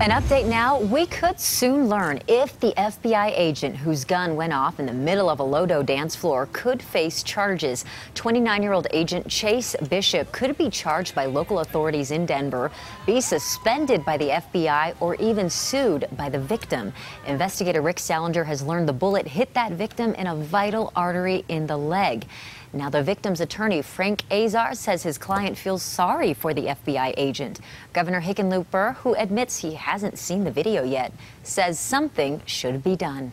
An update now. We could soon learn if the FBI agent whose gun went off in the middle of a Lodo dance floor could face charges. 29-year-old agent Chase Bishop could be charged by local authorities in Denver, be suspended by the FBI, or even sued by the victim. Investigator Rick Salinger has learned the bullet hit that victim in a vital artery in the leg. Now, the victim's attorney, Frank Azar, says his client feels sorry for the FBI agent. Governor Hickenlooper, who admits he hasn't seen the video yet, says something should be done.